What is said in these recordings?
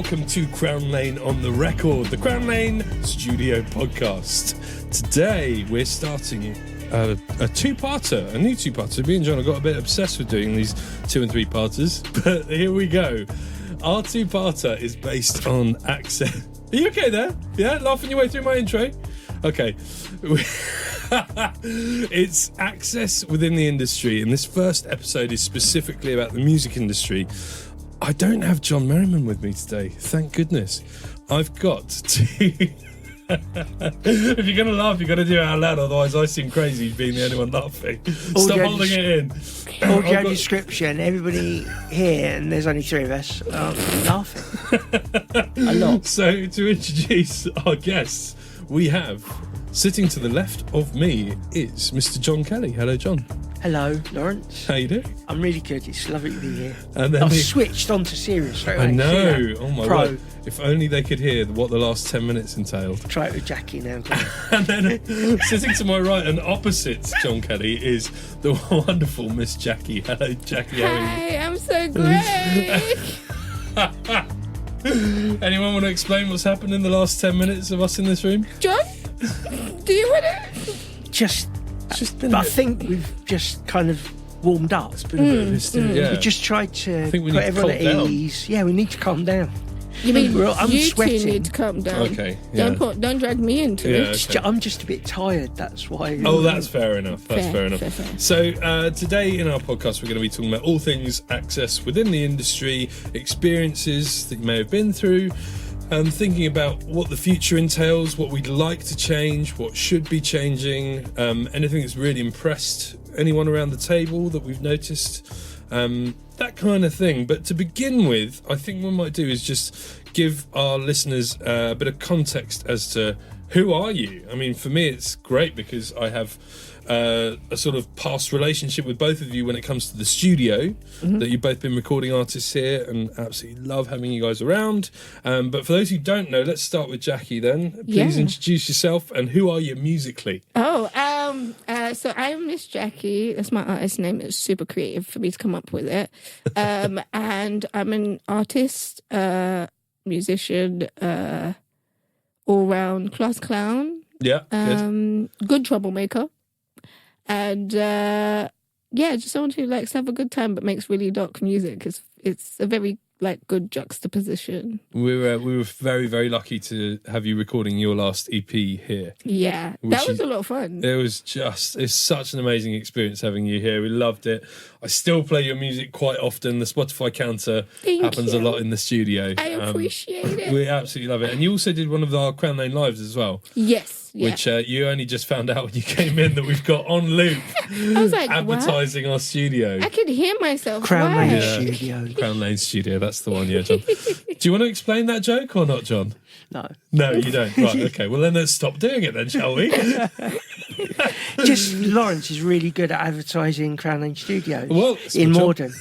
welcome to Crown Lane on the Record, the Crown Lane Studio Podcast. Today we're starting a two-parter, a new two-parter. Me and John have got a bit obsessed with doing these 2 and 3 parters, but here we go. Our two-parter is based on access. Are you okay there? Yeah, laughing your way through my intro? Okay. It's access within the industry, and this first episode is specifically about the music industry. I don't have John Merriman with me today, thank goodness. I've got to... If you're going to laugh, you've got to do it out loud, otherwise I seem crazy being the only one laughing. Stop holding it in. Audio description, everybody here, and there's only 3 of us, are laughing. A lot. So, to introduce our guests, we have, sitting to the left of me, is Mr. John Kelly. Hello, John. Hello, Lawrence. How you doing? I'm really good. It's lovely to be here. And then I've switched onto serious straight away. I know. Oh my Pro. word. If only they could hear what the last 10 minutes entailed. Try it with Jacqui now. And then sitting to my right and opposite John Kelly is the wonderful Miss Jacqui. Hello, Jacqui. Hi, I'm so great. Anyone want to explain what's happened in the last 10 minutes of us in this room? John, do you want to? Been I think we've just kind of warmed up. It's been a bit of hysteria. Yeah. We just tried to think we put need to everyone at calm down. ease. Yeah, we need to calm down. You mean I'm you sweating. two need to calm down? Okay, yeah. Don't drag me into Yeah, it. okay. I'm just a bit tired, that's why. Oh, that's fair enough. That's fair enough. Fair. So today in our podcast, we're going to be talking about all things access within the industry, experiences that you may have been through, thinking about what the future entails, what we'd like to change, what should be changing, anything that's really impressed anyone around the table that we've noticed, that kind of thing. But to begin with, I think what we might do is just give our listeners a bit of context as to who are you? I mean, for me, it's great because I have a sort of past relationship with both of you when it comes to the studio, that you've both been recording artists here and absolutely love having you guys around. But for those who don't know, let's start with Jacqui then. Please introduce yourself and who are you musically? So I'm Miss Jacqui. That's my artist name. It's super creative for me to come up with it. And I'm an artist, musician, all-round class clown. Yeah, good. Good troublemaker. And just someone who likes to have a good time but makes really dark music. It's a very good juxtaposition. We were very, very lucky to have you recording your last EP here. Yeah, that was a lot of fun. It's such an amazing experience having you here. We loved it. I still play your music quite often. The Spotify counter happens a lot in the studio. I appreciate it. We absolutely love it. And you also did one of our Crown Lane Lives as well. Yes. Yeah. Which you only just found out when you came in that we've got on loop. I was like, advertising our studio. I could hear myself. Crown Lane Studio. Crown Lane Studio, that's the one, yeah, John. Do you want to explain that joke or not, John? No, you don't. Right, okay. Well, then let's stop doing it then, shall we? Just Lawrence is really good at advertising Crown Lane Studios in my Morden.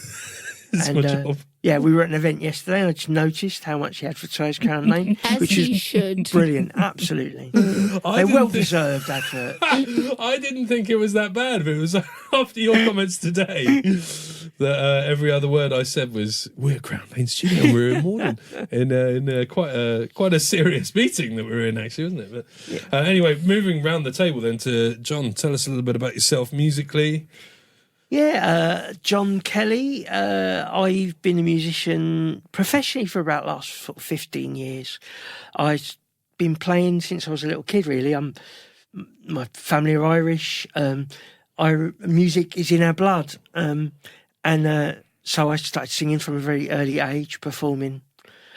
It's my job. Yeah, we were at an event yesterday and I just noticed how much he advertised Crown Lane, which is should. Brilliant, absolutely. They're well-deserved adverts. I didn't think it was that bad, but it was after your comments today that every other word I said was, we're Crown Lane Studio, we're in Morden, in quite a serious meeting that we were in, actually, wasn't it? But anyway, moving round the table then to John, tell us a little bit about yourself musically. Yeah, John Kelly. I've been a musician professionally for about the last 15 years. I've been playing since I was a little kid, really. My family are Irish. Music is in our blood. So I started singing from a very early age, performing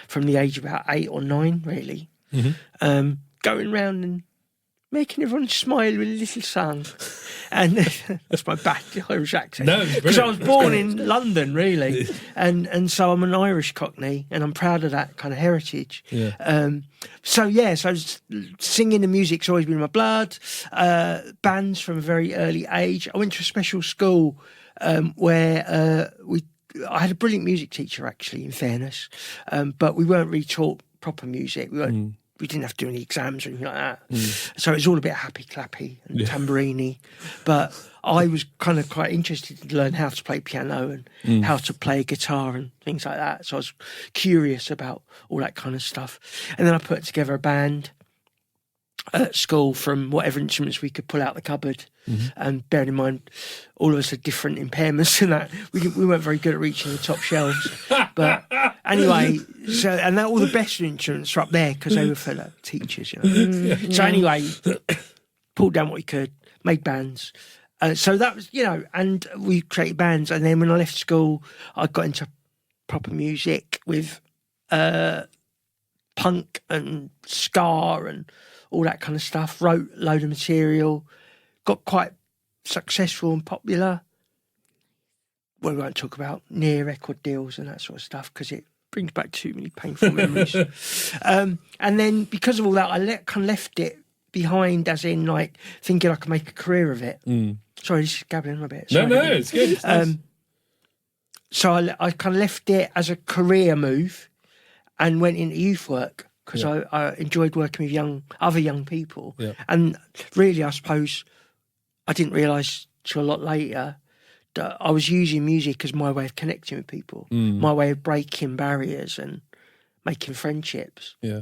from the age of about 8 or 9, really. Mm-hmm. Going round and making everyone smile with a little song. And that's my bad Irish accent. No, because I was born in London, really. And so I'm an Irish Cockney, and I'm proud of that kind of heritage. Yeah. So singing and music's always been in my blood. Bands from a very early age. I went to a special school where I had a brilliant music teacher, actually, in fairness. But we weren't really taught proper music. We weren't we didn't have to do any exams or anything like that. So it was all a bit happy clappy and tambourine-y. But I was kind of quite interested to learn how to play piano and how to play guitar and things like that. So I was curious about all that kind of stuff. And then I put together a band at school from whatever instruments we could pull out the cupboard. And bearing in mind, all of us had different impairments and that. We weren't very good at reaching the top shelves. But anyway, so and all the best instruments were up there because they were for the teachers, you know. So anyway, pulled down what we could, made bands. So that was, you know, and we created bands. And then when I left school, I got into proper music with punk and ska and all that kind of stuff. Wrote a load of material. Got quite successful and popular. Well, we won't talk about near record deals and that sort of stuff because it brings back too many painful memories. And then because of all that, I kind of left it behind, as in like thinking I could make a career of it. Sorry, this is gabbling a bit. Sorry, no, it's good. It's nice. So I kind of left it as a career move and went into youth work because I enjoyed working with other young people. Yeah. And really, I suppose I didn't realise till a lot later that I was using music as my way of connecting with people, my way of breaking barriers and making friendships. Yeah.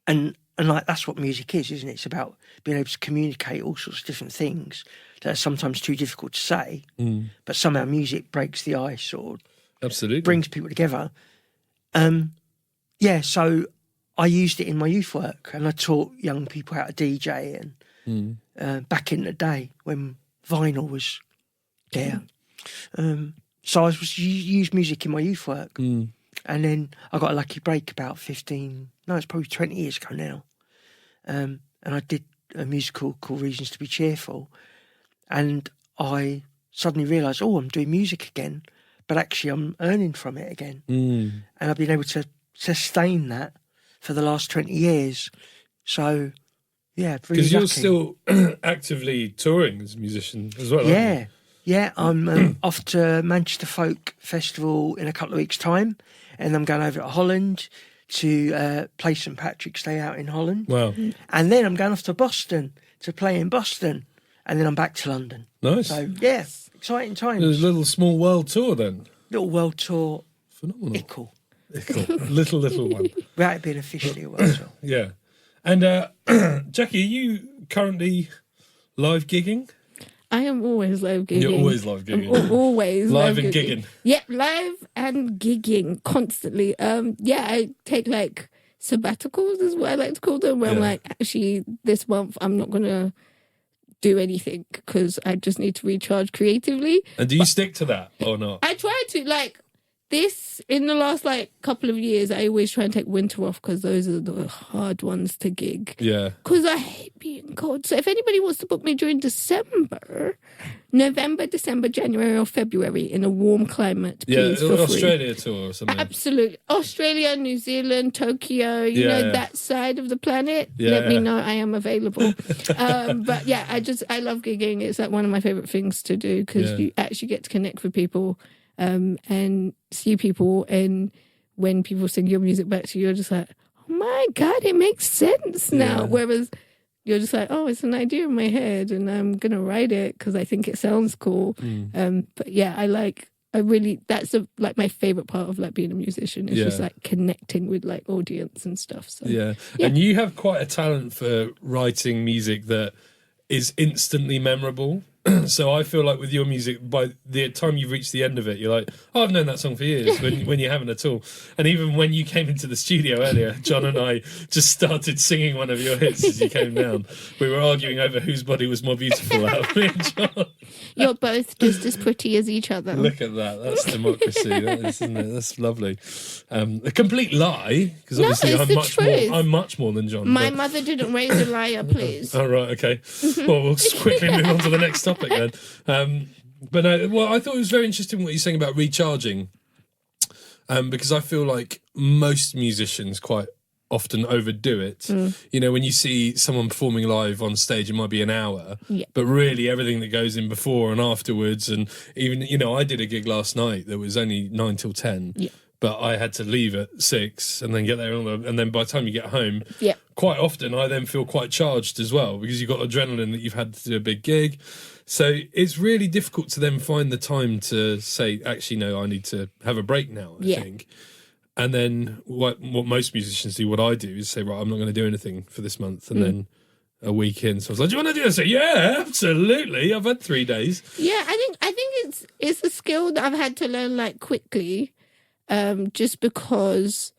And like that's what music is, isn't it? It's about being able to communicate all sorts of different things that are sometimes too difficult to say, but somehow music breaks the ice or absolutely brings people together. So I used it in my youth work and I taught young people how to DJ and back in the day when vinyl was there. So I was used music in my youth work. And then I got a lucky break about it's probably 20 years ago now. And I did a musical called Reasons to Be Cheerful. And I suddenly realised, I'm doing music again, but actually I'm earning from it again. And I've been able to sustain that for the last 20 years. So, yeah, really because you're lucky. still actively touring as a musician as well, Yeah. aren't you? Yeah, I'm off to Manchester Folk Festival in a couple of weeks' time, and I'm going over to Holland to play St Patrick's Day out in Holland. Wow. And then I'm going off to Boston to play in Boston, and then I'm back to London. Nice. So, yeah, exciting times. There's a little small world tour then. Little world tour. Phenomenal. Ickle. Little one. Without it being officially a world tour. Yeah. And Jacqui, are you currently live gigging? I am always live gigging. You're always live gigging. I'm always live and gigging. Yeah, live and gigging constantly. I take like sabbaticals is what I like to call them, where I'm like, actually, this month I'm not going to do anything because I just need to recharge creatively. And do you stick to that or not? I try to, this, in the last, couple of years, I always try and take winter off because those are the hard ones to gig. Yeah. Because I hate being cold. So if anybody wants to book me during November, December, January or February in a warm climate, please feel free. Australia tour or something. Absolutely. Australia, New Zealand, Tokyo, that side of the planet. Yeah. Let me know. I am available. But yeah, I love gigging. It's one of my favourite things to do because you actually get to connect with people. And see people, and when people sing your music back to you, you're just like, oh my God, it makes sense now. Yeah. Whereas you're just like, oh, it's an idea in my head and I'm going to write it because I think it sounds cool. But yeah, that's my favorite part of being a musician is just connecting with audience and stuff. So yeah. And you have quite a talent for writing music that is instantly memorable. So I feel like with your music, by the time you've reached the end of it, you're like, oh, I've known that song for years when you haven't at all. And even when you came into the studio earlier, John and I just started singing one of your hits as you came down. We were arguing over whose body was more beautiful out of me and John. You're both just as pretty as each other. Look at that. That's democracy, that is, isn't it? That's lovely. A complete lie, because obviously I'm much more than John. My mother didn't raise a liar, please. Oh, right, okay. Well, we'll just quickly move on to the next topic then. I thought it was very interesting what you're saying about recharging, because I feel like most musicians quite often overdo it. When you see someone performing live on stage, it might be an hour, but really everything that goes in before and afterwards, and even I did a gig last night that was only 9 till 10. but I had to leave at 6 and then get there, and then by the time you get home, Yeah. quite often I then feel quite charged as well because you've got adrenaline that you've had to do a big gig. So it's really difficult to then find the time to say, actually, no, I need to have a break now, I think. And then what most musicians do, what I do, is say, right, I'm not going to do anything for this month. And then a week in, so I was like, do you want to do this? I say, yeah, absolutely. I've had 3 days. Yeah, I think it's a skill that I've had to learn like quickly, just because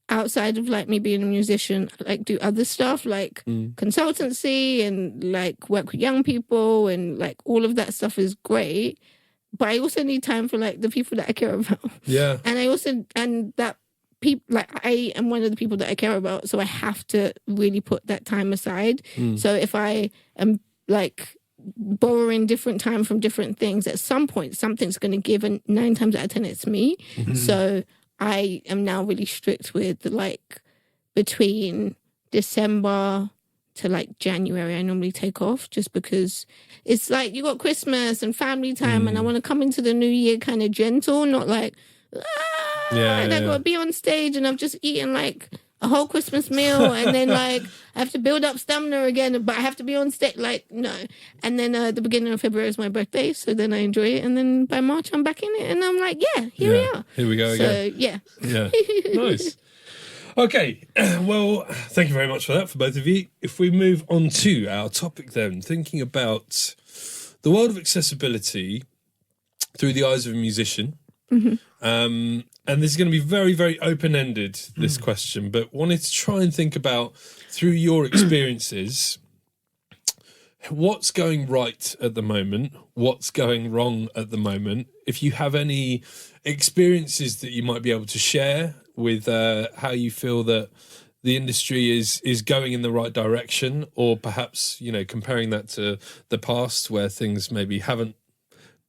outside of like me being a musician, I like do other stuff like consultancy and like work with young people, and like all of that stuff is great. But I also need time for like the people that I care about. Yeah. And that people, like I am one of the people that I care about, so I have to really put that time aside. So if I am like borrowing different time from different things, at some point something's going to give, and 9 times out of 10 it's me. So I am now really strict with like between December to like January I normally take off, just because it's like you got Christmas and family time, and I want to come into the new year kind of gentle, not like and I gotta be on stage and I've just eaten like a whole Christmas meal and then like I have to build up stamina again, but I have to be on stage, like no. And then the beginning of February is my birthday, so then I enjoy it, and then by March I'm back in it, and I'm like, here we are. Here we go again. So yeah. Nice. Okay, well, thank you very much for that, for both of you. If we move on to our topic then, thinking about the world of accessibility through the eyes of a musician. And this is going to be very, very open-ended, this question, but wanted to try and think about, through your experiences, what's going right at the moment, what's going wrong at the moment, if you have any experiences that you might be able to share with how you feel that the industry is going in the right direction, or perhaps, you know, comparing that to the past where things maybe haven't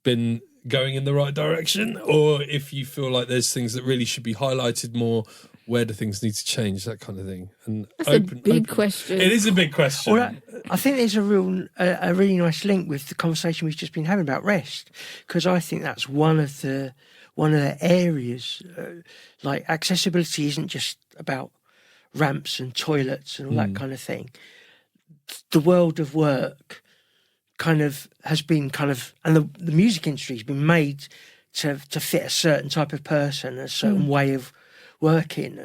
been going in the right direction, or if you feel like there's things that really should be highlighted more, where do things need to change, that kind of thing. And that's a big question. It is a big question. Well, I think there's a really nice link with the conversation we've just been having about rest, because I think that's one of the areas, like accessibility isn't just about ramps and toilets and all that kind of thing. The world of work kind of has been and the music industry has been made to fit a certain type of person, a certain way of working,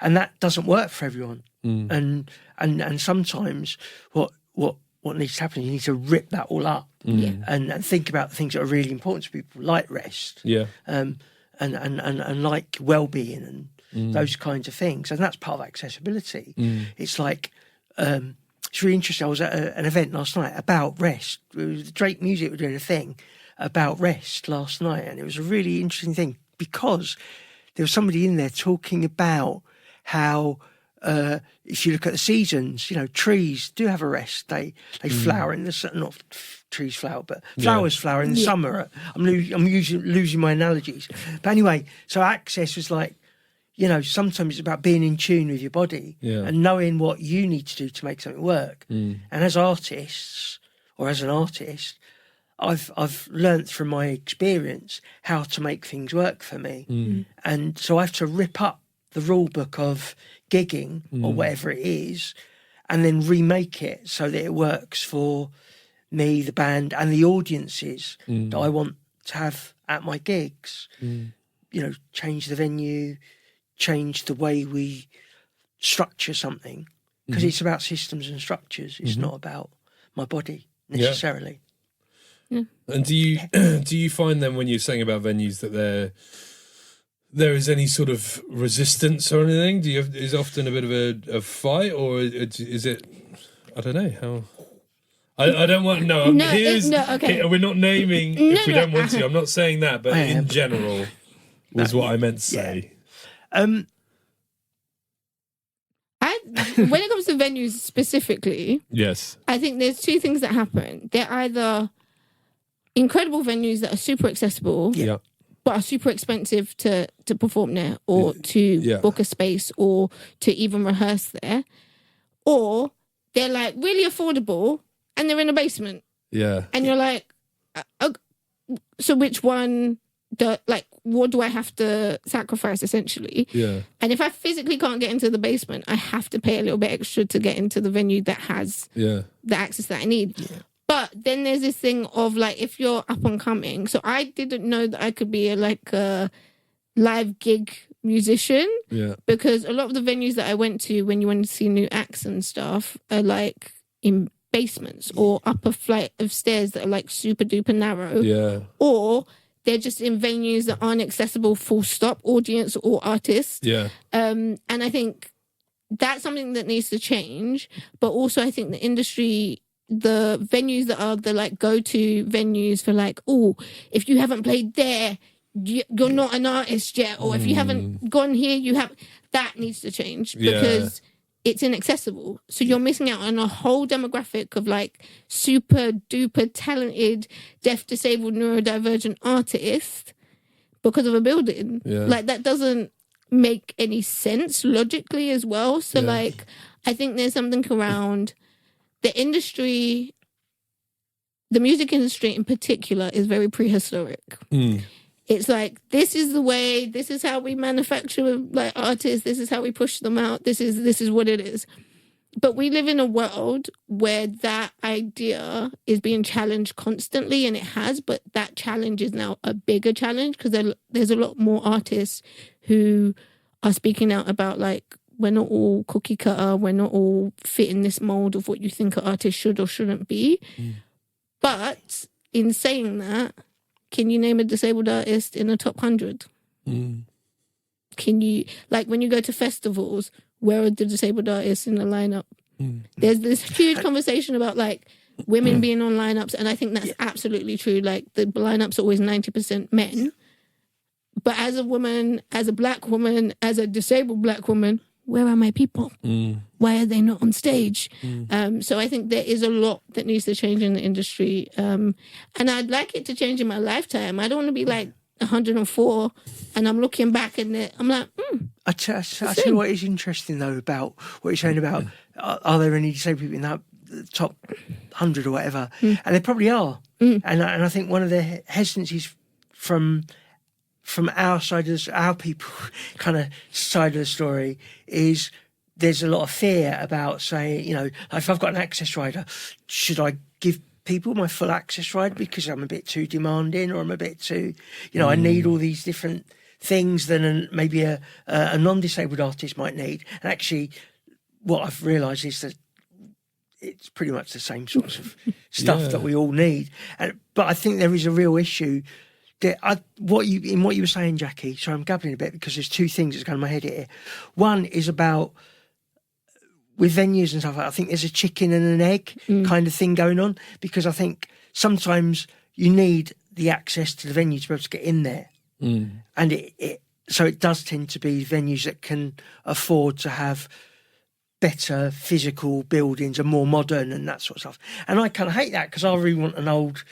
and that doesn't work for everyone. And sometimes what needs to happen, you need to rip that all up and think about the things that are really important to people, like rest, and like well-being and those kinds of things, and that's part of accessibility. It's like it's really interesting. I was at an event last night about rest. It was Drake Music were doing a thing about rest last night, and it was a really interesting thing because there was somebody in there talking about how if you look at the seasons, you know, trees do have a rest. They flower in the not trees flower, but flowers flower in the summer. I'm losing my analogies, but anyway, so access was like, you know, sometimes it's about being in tune with your body and knowing what you need to do to make something work. And as artists, or as an artist, I've learnt from my experience how to make things work for me. And so I have to rip up the rule book of gigging or whatever it is, and then remake it so that it works for me, the band, and the audiences that I want to have at my gigs. You know, change the venue, change the way we structure something, because it's about systems and structures. It's not about my body necessarily. And do you find then, when you're saying about venues, that there is any sort of resistance or anything? Is it often a bit of a fight, or is it? I don't know how. I don't want okay. We're not naming if we don't want to. I'm not saying that, but in general was what I meant to say. When it comes to venues specifically, yes, I think there's two things that happen. They're either incredible venues that are super accessible, but are super expensive to perform there, or to book a space, or to even rehearse there, or they're like really affordable and they're in a basement. And you're like, so which one what do I have to sacrifice essentially? Yeah. And if I physically can't get into the basement, I have to pay a little bit extra to get into the venue that has the access that I need. Yeah. But then there's this thing of like, if you're up and coming, so I didn't know that I could be a live gig musician. Yeah. Because a lot of the venues that I went to when you went to see new acts and stuff are like in basements or up a flight of stairs that are like super duper narrow. Yeah. Or they're just in venues that aren't accessible, full stop, audience or artists. Yeah. And I think that's something that needs to change. But also I think the industry, the venues that are the like go-to venues for like, oh, if you haven't played there, you're not an artist yet. Or if you haven't gone here, that needs to change because it's inaccessible. So you're missing out on a whole demographic of like super duper talented, deaf, disabled, neurodivergent artists because of a building. Yeah. Like that doesn't make any sense logically as well. So like, I think there's something around the industry, the music industry in particular is very prehistoric. It's like, this is the way, this is how we manufacture like artists, this is how we push them out, this is what it is. But we live in a world where that idea is being challenged constantly, and it has, but that challenge is now a bigger challenge because there's a lot more artists who are speaking out about like, we're not all cookie cutter, we're not all fit in this mold of what you think an artist should or shouldn't be. But in saying that, can you name a disabled artist in a top 100? Can you, like when you go to festivals, where are the disabled artists in the lineup? There's this huge conversation about like women being on lineups, and I think that's absolutely true. Like the lineups are always 90% men. But as a woman, as a black woman, as a disabled black woman, where are my people? Why are they not on stage? So I think there is a lot that needs to change in the industry. And I'd like it to change in my lifetime. I don't want to be like 104 and I'm looking back and I'm like, I tell you what is interesting though about what you're saying about are there any disabled people in that top 100 or whatever? And there probably are. And I think one of the hesitancies from our side of our people kind of side of the story is there's a lot of fear about saying, you know, if I've got an access rider, should I give people my full access ride because I'm a bit too demanding or I'm a bit too, you know, I need all these different things than maybe a non-disabled artist might need. And actually what I've realised is that it's pretty much the same sorts of stuff that we all need. But I think there is a real issue. What you were saying, Jacqui, so I'm gabbling a bit because there's two things that's going in my head here. One is about with venues and stuff, I think there's a chicken and an egg kind of thing going on because I think sometimes you need the access to the venue to be able to get in there. And so it does tend to be venues that can afford to have better physical buildings and more modern and that sort of stuff. And I kind of hate that because I really want an old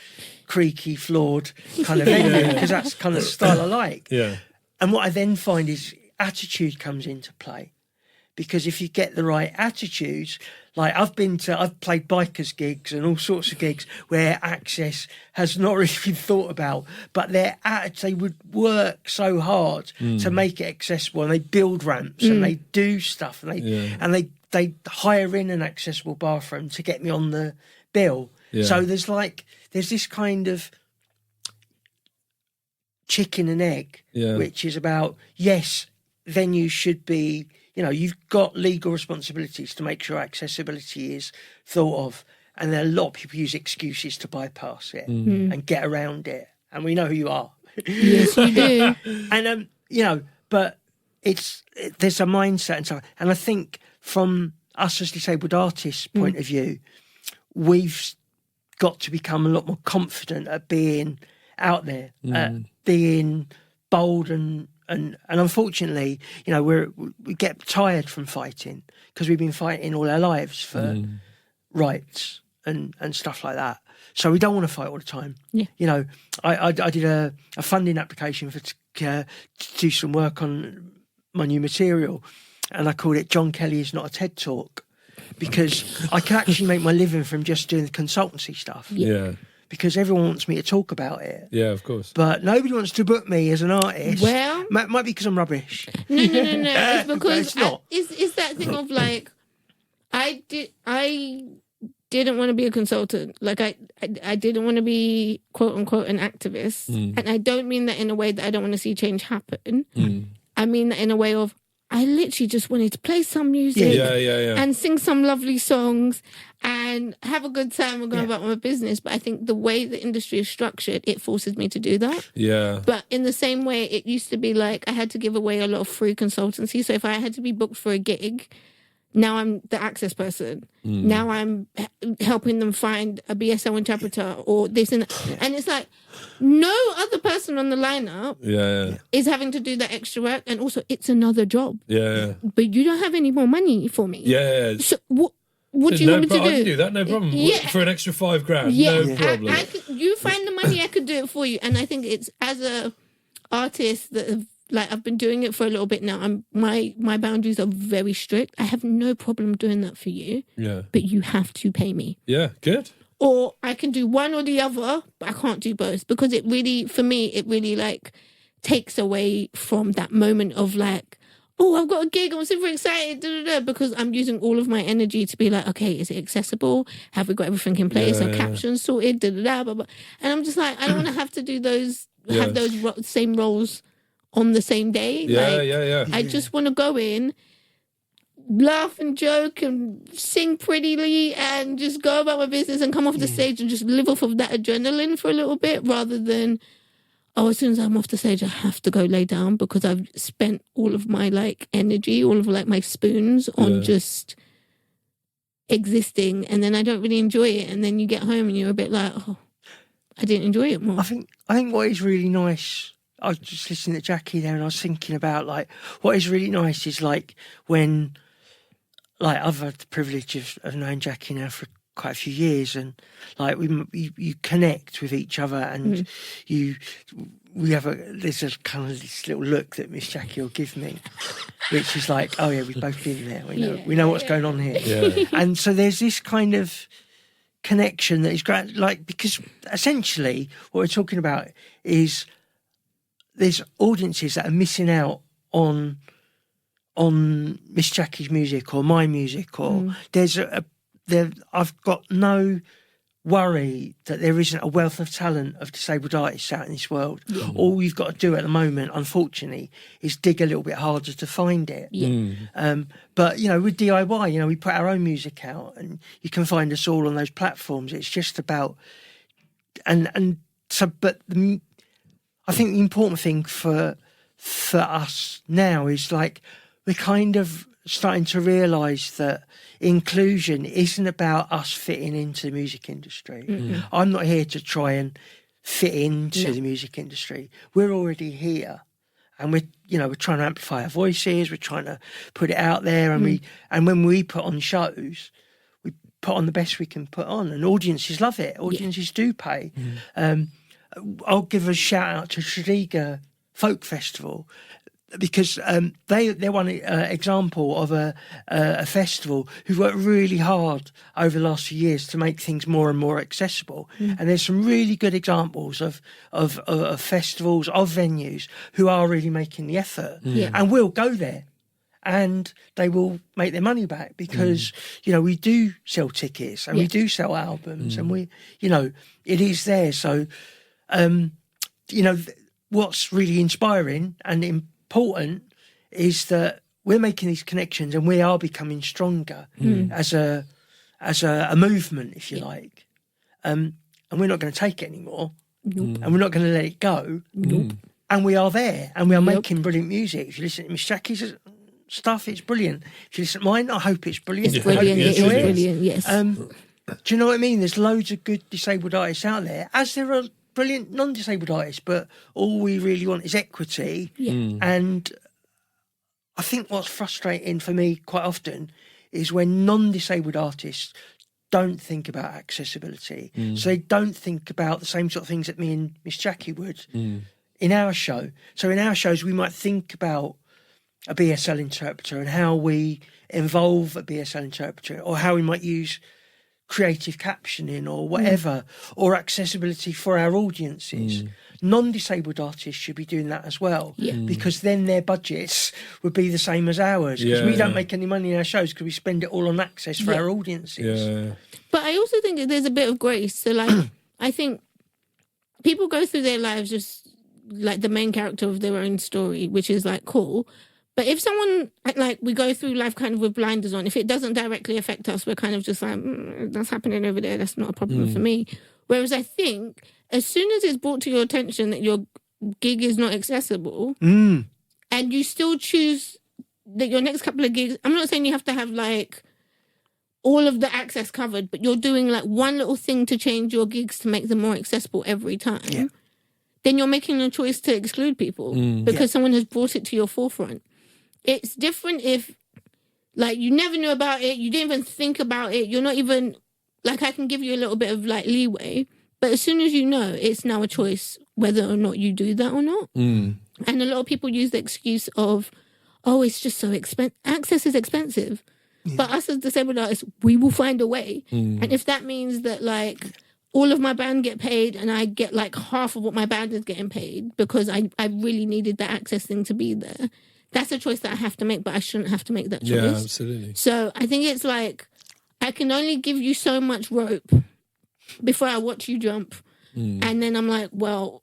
creaky floored kind of venue because that's kind of style I like. And what I then find is attitude comes into play because if you get the right attitudes, like I've played bikers gigs and all sorts of gigs where access has not really been thought about, but they would work so hard to make it accessible, and they build ramps and they do stuff and they hire in an accessible bathroom to get me on the bill. So there's this kind of chicken and egg, which is about, yes, venues should be, you know, you've got legal responsibilities to make sure accessibility is thought of. And there are a lot of people use excuses to bypass it and get around it. And we know who you are. Yes, you do. And, you know, but there's a mindset and so. And I think from us as disabled artists' point of view, we've got to become a lot more confident at being out there, at being bold and unfortunately, you know, we get tired from fighting because we've been fighting all our lives for rights and stuff like that. So we don't want to fight all the time. You know, I did a funding application to do some work on my new material, and I called it "John Kelly is not a TED Talk," because I can actually make my living from just doing the consultancy stuff. because everyone wants me to talk about it. Yeah, of course. But nobody wants to book me as an artist. Well, might be because I'm rubbish. No. It's because It's not. It's that thing of like, I didn't want to be a consultant. Like I didn't want to be quote unquote an activist, and I don't mean that in a way that I don't want to see change happen. I mean that in a way of I literally just wanted to play some music, and sing some lovely songs, and have a good time and go about my business. But I think the way the industry is structured, it forces me to do that. Yeah. But in the same way, it used to be like I had to give away a lot of free consultancy. So if I had to be booked for a gig, now I'm the access person. Now I'm helping them find a BSL interpreter or this and that. And it's like no other person on the lineup is having to do that extra work. And also, it's another job. Yeah. But you don't have any more money for me. Yeah. So what do you want me to do? I can do that, no problem. Yeah. For an extra $5,000, no problem. You find the money, I could do it for you. And I think it's as a artist that have, like I've been doing it for a little bit now. My boundaries are very strict. I have no problem doing that for you. Yeah. But you have to pay me. Yeah, good. Or I can do one or the other, but I can't do both because it really, for me, it really like takes away from that moment of like, oh, I've got a gig, I'm super excited, because I'm using all of my energy to be like, okay, is it accessible? Have we got everything in place? Are captions sorted? Blah, blah, blah. And I'm just like, I don't want to have to do those, have those same roles on the same day. I just want to go in, laugh and joke and sing prettily and just go about my business and come off the stage and just live off of that adrenaline for a little bit rather than, as soon as I'm off the stage, I have to go lay down because I've spent all of my like energy, all of like my spoons on just existing, and then I don't really enjoy it. And then you get home and you're a bit like, oh, I didn't enjoy it more. I think what is really nice, I was just listening to Jacqui there and I was thinking about like what is really nice is like when, like I've had the privilege of knowing Jacqui now for quite a few years, and like you connect with each other, and there's a kind of this little look that Miss Jacqui will give me, which is like, oh yeah, we've both been there. We know what's going on here. Yeah. And so there's this kind of connection that is great, like because essentially what we're talking about is there's audiences that are missing out on Miss Jacqui's music or my music, or I've got no worry that there isn't a wealth of talent of disabled artists out in this world. Yeah. All you've got to do at the moment, unfortunately, is dig a little bit harder to find it. Yeah. But, with DIY, we put our own music out and you can find us all on those platforms. It's just about... I think the important thing for us now is like we're kind of starting to realise that inclusion isn't about us fitting into the music industry. Mm-hmm. I'm not here to try and fit into the music industry. We're already here, and we're trying to amplify our voices. We're trying to put it out there, and when we put on shows, we put on the best we can put on, and audiences love it. Audiences do pay. I'll give a shout out to Tredegar Folk Festival, because they're one example of a festival who've worked really hard over the last few years to make things more and more accessible. And there's some really good examples of festivals, of venues who are really making the effort and will go there and they will make their money back because, we do sell tickets and we do sell albums and it is there. So, what's really inspiring and important is that we're making these connections and we are becoming stronger as a movement, if you like. And we're not going to take it anymore. And we're not going to let it go. And we are there and we are making brilliant music. If you listen to Miss Jacqui's stuff, it's brilliant. If you listen to mine, I hope it's brilliant. It's brilliant. It is brilliant, yes. Do you know what I mean? There's loads of good disabled artists out there, as there are brilliant non-disabled artists, but all we really want is equity. And I think what's frustrating for me quite often is when non-disabled artists don't think about accessibility. So they don't think about the same sort of things that me and Miss Jacqui would in our show. So in our shows we might think about a BSL interpreter and how we involve a BSL interpreter, or how we might use creative captioning or whatever, or accessibility for our audiences. Non-disabled artists should be doing that as well, because then their budgets would be the same as ours, because we don't make any money in our shows because we spend it all on access for our audiences. But I also think that there's a bit of grace. So, like, I think people go through their lives just like the main character of their own story, which is like cool. But if someone, like, we go through life kind of with blinders on, if it doesn't directly affect us, we're kind of just like, that's happening over there, that's not a problem for me. Whereas I think as soon as it's brought to your attention that your gig is not accessible, and you still choose that your next couple of gigs, I'm not saying you have to have like all of the access covered, but you're doing like one little thing to change your gigs to make them more accessible every time, then you're making a choice to exclude people because someone has brought it to your forefront. It's different if, like, you never knew about it, you didn't even think about it, you're not even, like, I can give you a little bit of, like, leeway, but as soon as you know, it's now a choice whether or not you do that or not. And a lot of people use the excuse of, oh, it's just so expensive. Access is expensive. But us as disabled artists, we will find a way. And if that means that, like, all of my band get paid and I get, like, half of what my band is getting paid because I really needed the access thing to be there, that's a choice that I have to make, but I shouldn't have to make that choice. Yeah, absolutely. So I think it's like, I can only give you so much rope before I watch you jump. And then I'm like, well,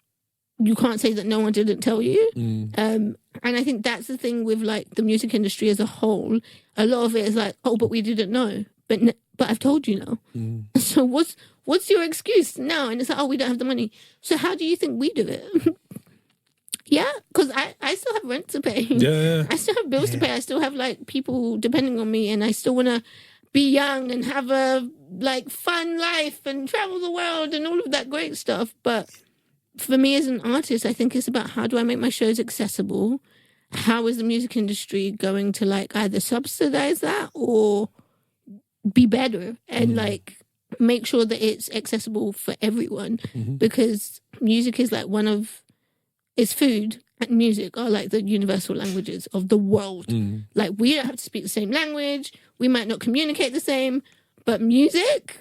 you can't say that no one didn't tell you. And I think that's the thing with, like, the music industry as a whole. A lot of it is like, oh, but we didn't know. But I've told you now. So what's your excuse now? And it's like, oh, we don't have the money. So how do you think we do it? Yeah, because I still have rent to pay. I still have bills to pay. I still have, like, people depending on me, and I still want to be young and have a, like, fun life and travel the world and all of that great stuff. But for me as an artist, I think it's about how do I make my shows accessible? How is the music industry going to, like, either subsidize that or be better and, like, make sure that it's accessible for everyone? Because music is, like, it's food and music are like the universal languages of the world. Like, we don't have to speak the same language. We might not communicate the same, but music,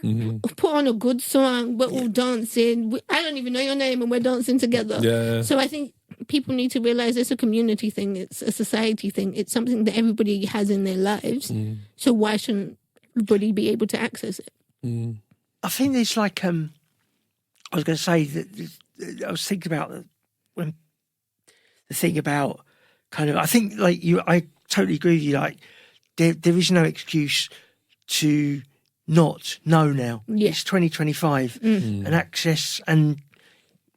put on a good song, we're all dancing. I don't even know your name and we're dancing together. So I think people need to realize it's a community thing. It's a society thing. It's something that everybody has in their lives. So why shouldn't everybody be able to access it? I think there's like, I was going to say that I was thinking about when the thing about kind of, I think, like, I totally agree with you. Like, there is no excuse to not know now. It's 2025 and access and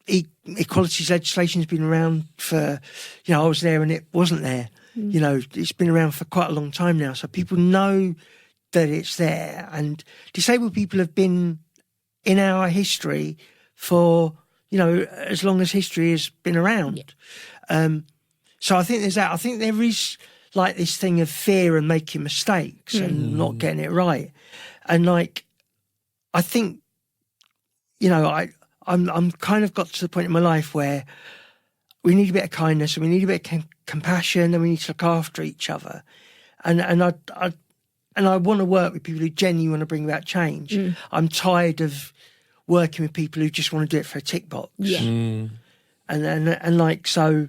equality legislation has been around for, you know, I was there and it wasn't there. You know, it's been around for quite a long time now. So people know that it's there, and disabled people have been in our history for, you know, as long as history has been around. So I think there's that. I think there is, like, this thing of fear and making mistakes and not getting it right. And, like, I think, you know, I'm kind of got to the point in my life where we need a bit of kindness and we need a bit of compassion and we need to look after each other. And I want to work with people who genuinely want to bring about change. I'm tired of working with people who just want to do it for a tick box. And like, so,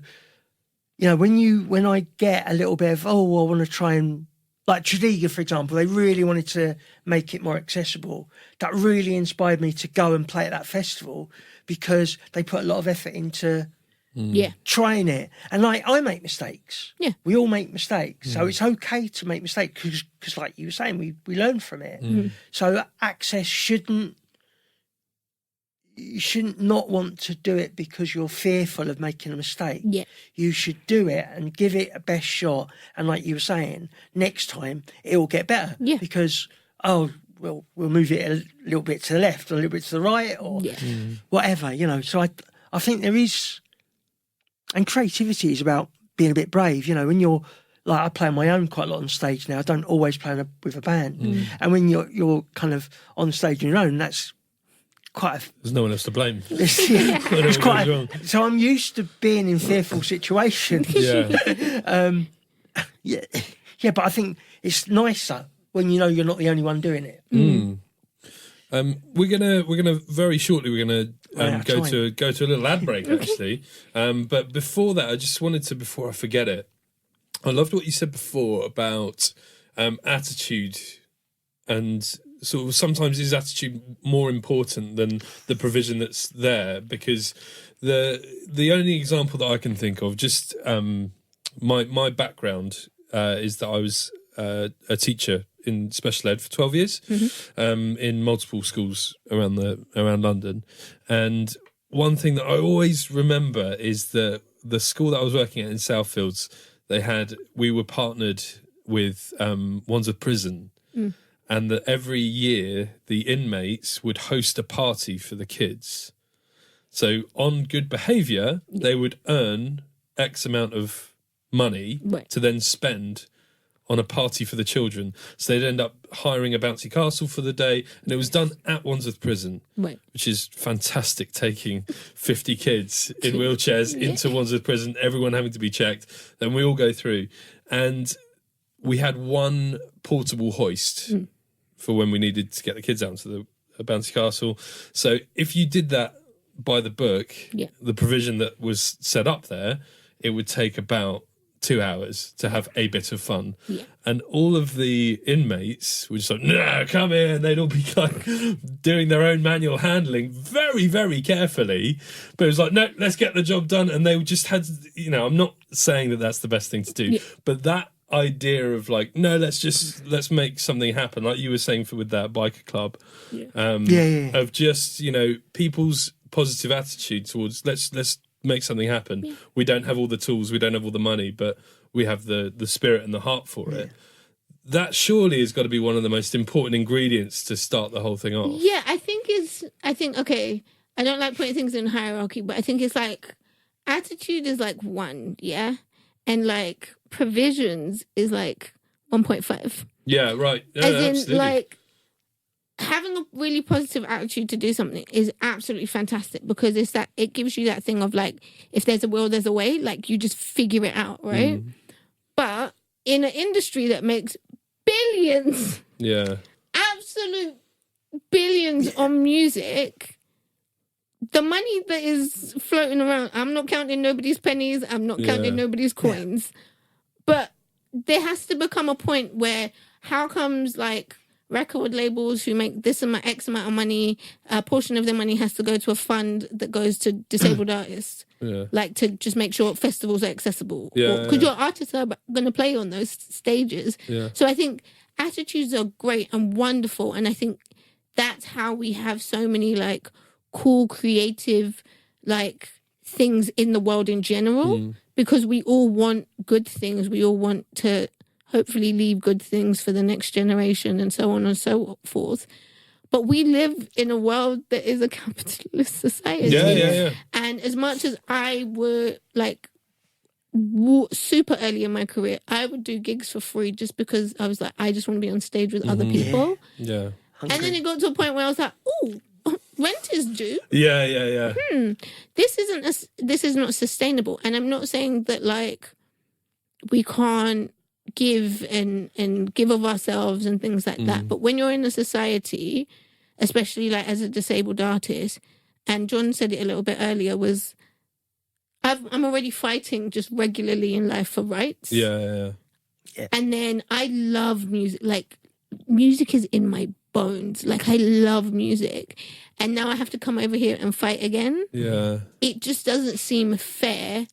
you know, when I get a little bit of, oh, I want to try and, like Tradiga, for example, they really wanted to make it more accessible. That really inspired me to go and play at that festival because they put a lot of effort into trying it. And, like, I make mistakes. We all make mistakes. So it's okay to make mistakes because like you were saying, we learn from it. So access you shouldn't not want to do it because you're fearful of making a mistake. You should do it and give it a best shot. And like you were saying, next time it will get better. Because, oh, well, we'll move it a little bit to the left or a little bit to the right or whatever, you know. So I think there is, and creativity is about being a bit brave, you know, when you're, like, I play on my own quite a lot on stage now. I don't always play with a band. And when you're kind of on stage on your own, that's quite there's no one else to blame. It's quite so I'm used to being in fearful situations. But I think it's nicer when you know you're not the only one doing it. We're gonna very shortly. We're gonna go time. to a little ad break actually. But before that, I just wanted to, before I forget it, I loved what you said before about attitude, and sort of sometimes is attitude more important than the provision that's there? Because the only example that I can think of, just my background is that I was a teacher in special ed for 12 years, in multiple schools around London. And one thing that I always remember is that the school that I was working at in Southfields, we were partnered with Wandsworth Prison, and that every year the inmates would host a party for the kids. So on good behaviour, they would earn X amount of money to then spend on a party for the children. So they'd end up hiring a bouncy castle for the day, and it was done at Wandsworth Prison, which is fantastic, taking 50 kids in wheelchairs into Wandsworth Prison, everyone having to be checked, then we all go through. And we had one portable hoist for when we needed to get the kids out into the bouncy castle. So if you did that by the book, the provision that was set up there, it would take about 2 hours to have a bit of fun. And all of the inmates were just like, no, come here, and they'd all be like doing their own manual handling very, very carefully, but it was like, no, let's get the job done. And they just had, I'm not saying that that's the best thing to do, but that idea of like, no, let's make something happen, like you were saying with that biker club, of just, people's positive attitude towards let's make something happen. We don't have all the tools, we don't have all the money, but we have the spirit and the heart for it. That surely has got to be one of the most important ingredients to start the whole thing off. Yeah, I think okay, I don't like putting things in hierarchy, but I think it's like attitude is like 1, and like provisions is like 1.5. Yeah, right. Yeah, as in, absolutely. like, having a really positive attitude to do something is absolutely fantastic, because it gives you that thing of like, if there's a will, there's a way. Like, you just figure it out, right? But in an industry that makes billions, absolute billions on music, the money that is floating around, I'm not counting nobody's pennies, I'm not counting nobody's coins, but there has to become a point where, how comes like record labels who make this amount, X amount of money, a portion of their money has to go to a fund that goes to disabled artists, like to just make sure festivals are accessible. Because your artists are going to play on those stages. So I think attitudes are great and wonderful, and I think that's how we have so many like cool, creative, like things in the world in general, because we all want good things. We all want to hopefully leave good things for the next generation, and so on and so forth. But we live in a world that is a capitalist society. And as much as I were like super early in my career, I would do gigs for free just because I was like, I just want to be on stage with other people. And then it got to a point where I was like, oh, rent is due. This is not sustainable. And I'm not saying that like we can't give and give of ourselves and things like that, but when you're in a society, especially like as a disabled artist, and John said it a little bit earlier, was I'm already fighting just regularly in life for rights. And then I love music. Like, music is in my bones. Like, I love music, and now I have to come over here and fight again. It just doesn't seem fair,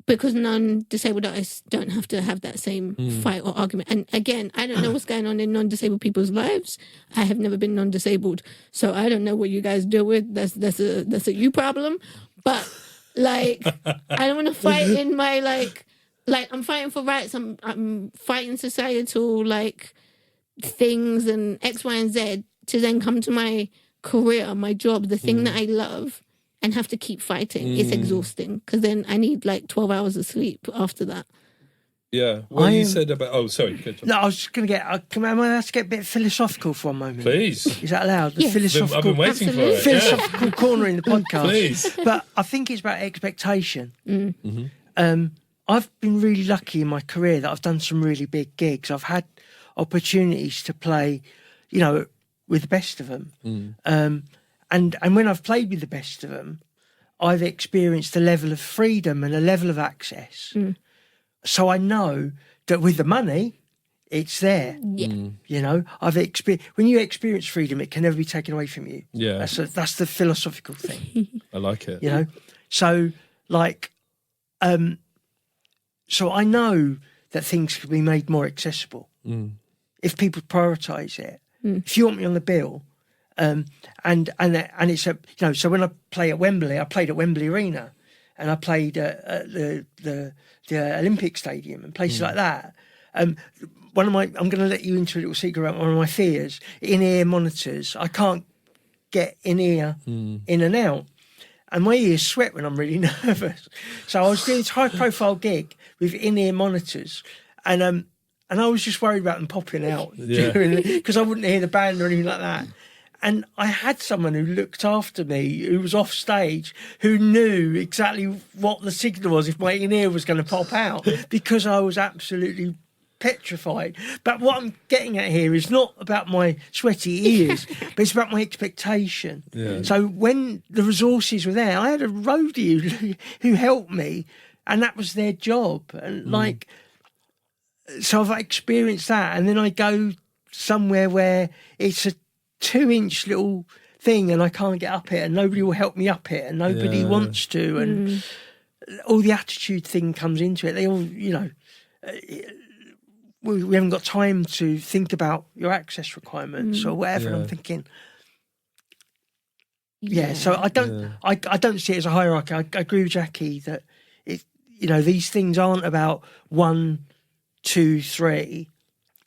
because non-disabled artists don't have to have that same fight or argument. And again, I don't know what's going on in non-disabled people's lives. I have never been non-disabled, so I don't know what you guys deal with. That's a you problem. But like, I don't want to fight in my like I'm fighting for rights. I'm fighting societal like things and X, Y, and Z to then come to my career, my job, the thing that I love, and have to keep fighting. It's exhausting, because then I need like 12 hours of sleep after that. What you said about... Oh, sorry. Good. No, I was just going to get... Am I allowed to get a bit philosophical for a moment? Please. Is that allowed? The philosophical, I've been waiting for it. Philosophical corner in the podcast. Please. But I think it's about expectation. I've been really lucky in my career that I've done some really big gigs. I've had opportunities to play, with the best of them. And when I've played with the best of them, I've experienced a level of freedom and a level of access. So I know that with the money, it's there. You know, when you experience freedom, it can never be taken away from you. Yeah. That's the philosophical thing. I like it. You know, so like, so I know that things can be made more accessible if people prioritise it. If you want me on the bill, and it's a, you know, so when I play at Wembley, I played at Wembley Arena, and I played at the Olympic Stadium and places like that. I'm going to let you into a little secret about one of my fears: in-ear monitors. I can't get in-ear in and out, and my ears sweat when I'm really nervous. So I was doing this high-profile gig with in-ear monitors, and I was just worried about them popping out because I wouldn't hear the band or anything like that. And I had someone who looked after me, who was off stage, who knew exactly what the signal was if my in-ear was going to pop out, because I was absolutely petrified. But what I'm getting at here is not about my sweaty ears, but it's about my expectation. Yeah. So when the resources were there, I had a roadie who helped me, and that was their job. And so I've experienced that, and then I go somewhere where it's a 2-inch little thing and I can't get up it, and nobody will help me up it, and nobody wants to, and all the attitude thing comes into it. They all, you know, we haven't got time to think about your access requirements or whatever. And I'm thinking, so I don't see it as a hierarchy. I agree with Jacqui that it, you know, these things aren't about 1, 2, 3,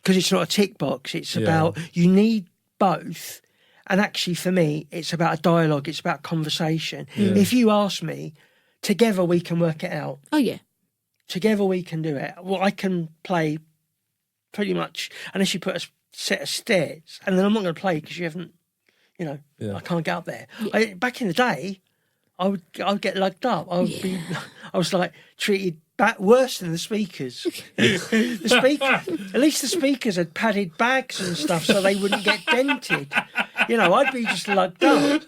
because it's not a tick box. It's about, you need both. And actually, for me, it's about a dialogue. It's about conversation. If you ask me, together we can work it out. Oh, yeah. Together we can do it. Well, I can play pretty much, unless you put a set of stairs, and then I'm not going to play because you haven't, you know, I can't get up there. Yeah. Back in the day, I would get lugged up. I was like treated worse than the speakers. At least the speakers had padded bags and stuff so they wouldn't get dented. You know, I'd be just lugged up.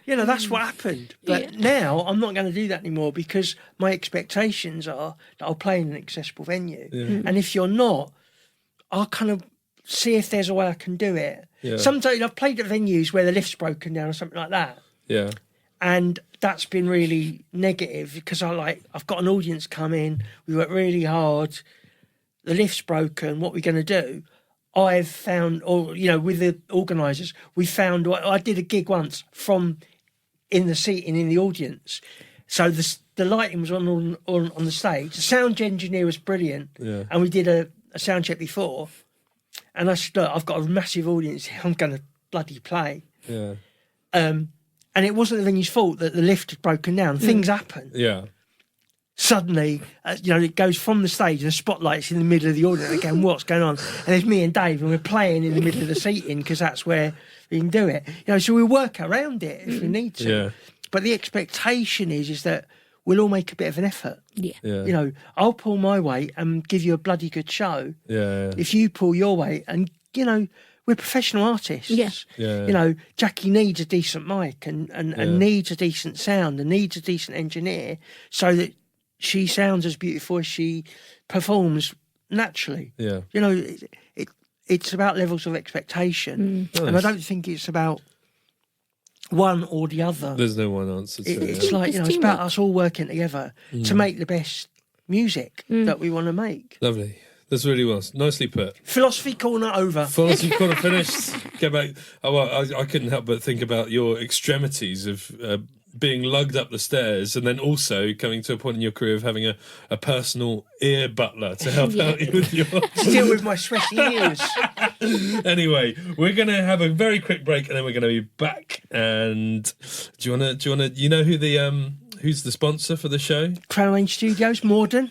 You know, that's what happened. But now I'm not going to do that anymore, because my expectations are that I'll play in an accessible venue. And if you're not, I'll kind of see if there's a way I can do it. Sometimes I've played at venues where the lift's broken down or something like that. And that's been really negative, because I've got an audience come in, we work really hard, the lift's broken, what are we going to do? I've found, or, you know, with the organisers, we found, I did a gig once from in the seating in the audience. So the lighting was on the stage. The sound engineer was brilliant. And we did a sound check before. And I said, look, I've got a massive audience here, I'm going to bloody play. And it wasn't the venue's fault that the lift had broken down. Things happen. Suddenly, you know, it goes from the stage and the spotlight's in the middle of the audience. And again, what's going on? And there's me and Dave, and we're playing in the middle of the seating because that's where we can do it. You know, so we work around it if we need to. But the expectation is that we'll all make a bit of an effort. You know, I'll pull my weight and give you a bloody good show. If you pull your weight, and, you know, we're professional artists. You know, Jacqui needs a decent mic and needs a decent sound and needs a decent engineer so that she sounds as beautiful as she performs naturally. You know, it's about levels of expectation. And I don't think it's about one or the other. There's no one answer to it. It's like, you know, it's about us all working together to make the best music that we want to make. Lovely. That's really well. Nicely put. Philosophy corner over. Philosophy corner finished. Get back. Oh, well, I couldn't help but think about your extremities of being lugged up the stairs, and then also coming to a point in your career of having a personal ear butler to help out you with your... Still with my sweaty ears. Anyway, we're going to have a very quick break, and then we're going to be back. And do you want to, you know who who's the sponsor for the show? Crown Range Studios, Morden.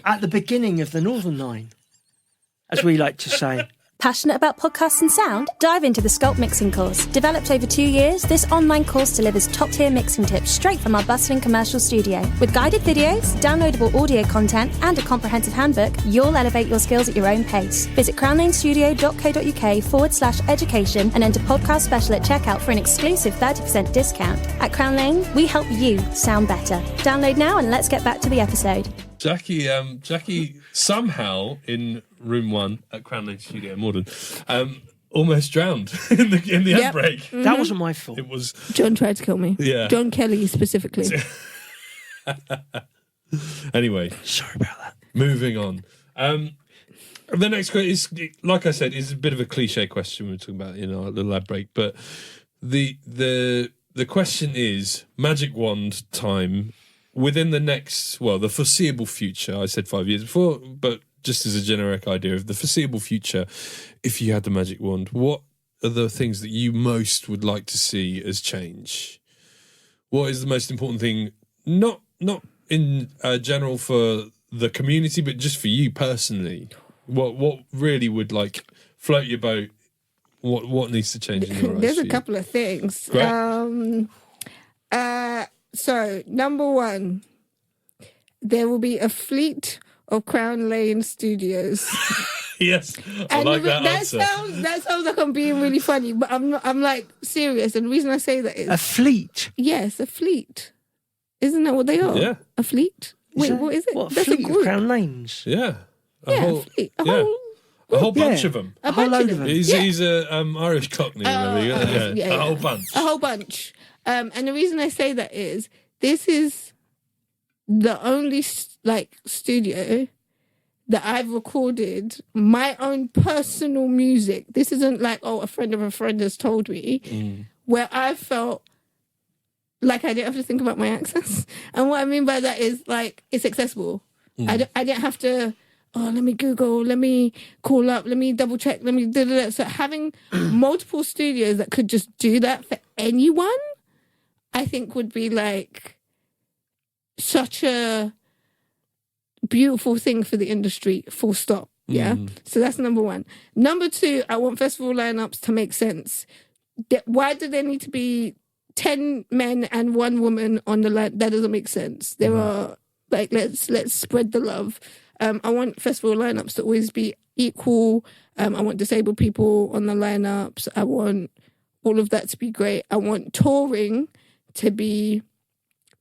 At the beginning of the Northern Line, as we like to say. Passionate about podcasts and sound? Dive into the Sculpt Mixing course. Developed over 2 years, this online course delivers top-tier mixing tips straight from our bustling commercial studio. With guided videos, downloadable audio content, and a comprehensive handbook, you'll elevate your skills at your own pace. Visit crownlanestudio.co.uk/education and enter podcast special at checkout for an exclusive 30% discount. At Crown Lane, we help you sound better. Download now and let's get back to the episode. Jacqui somehow in room 1 at Crown Lane Studio in Morden almost drowned in the outbreak. Mm-hmm. That wasn't my fault. It was John tried to kill me. Yeah. John Kelly specifically. Anyway, Sorry about that. moving on. The next question is, like I said, is a bit of a cliche question we're talking about in our little ad break, but the question is magic wand time within the foreseeable future. I said 5 years before, but just as a generic idea of the foreseeable future, if you had the magic wand, what are the things that you most would like to see as change? What is the most important thing, not in general for the community, but just for you personally? What really would like float your boat? What needs to change in your eyes? There's a couple of things. Great. So number 1, there will be a fleet of Crown Lane studios. Yes, I like that answer. That sounds like I'm being really funny, but I'm not, I'm like serious. And the reason I say that is A fleet? yes, a fleet. Isn't that what they are? Yeah. A fleet. Wait, what is it? What, a That's fleet a of group. Crown Lanes? Yeah, A fleet. A whole bunch Yeah. of them. a whole bunch load of them. He's a Irish Cockney, remember? yeah. A whole bunch. A whole bunch. And the reason I say that is this is the only studio that I've recorded my own personal music. This isn't like, a friend of a friend has told me, where I felt like I didn't have to think about my access. And what I mean by that is like it's accessible. I didn't have to, let me Google, let me call up, let me double check, let me do that. So having multiple studios that could just do that for anyone, I think would be like such a beautiful thing for the industry, full stop. Yeah. So that's number 1. Number 2, I want festival lineups to make sense. Why do there need to be 10 men and 1 woman on the line? That doesn't make sense. There are let's spread the love. I want festival lineups to always be equal. I want disabled people on the lineups. I want all of that to be great. I want touring to be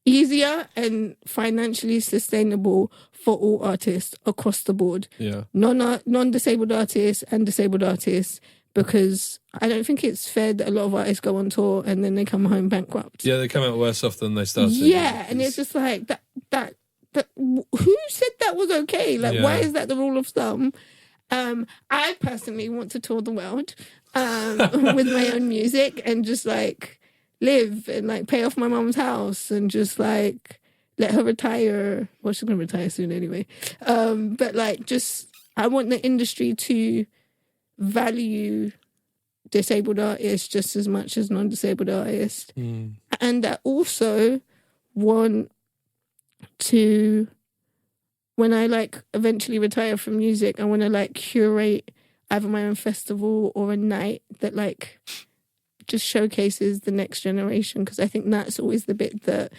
easier and financially sustainable for all artists across the board. Yeah. Non-disabled artists and disabled artists, because I don't think it's fair that a lot of artists go on tour and then they come home bankrupt. Yeah, they come out worse off than they started. Yeah, and it's just like that who said that was okay? Like, why is that the rule of thumb? I personally want to tour the world with my own music and just like live and like pay off my mom's house and just like let her retire. Well, she's gonna retire soon anyway. But like, just I want the industry to value disabled artists just as much as non-disabled artists, and I also want to, when I like eventually retire from music, I want to like curate either my own festival or a night that like just showcases the next generation, because I think that's always the bit that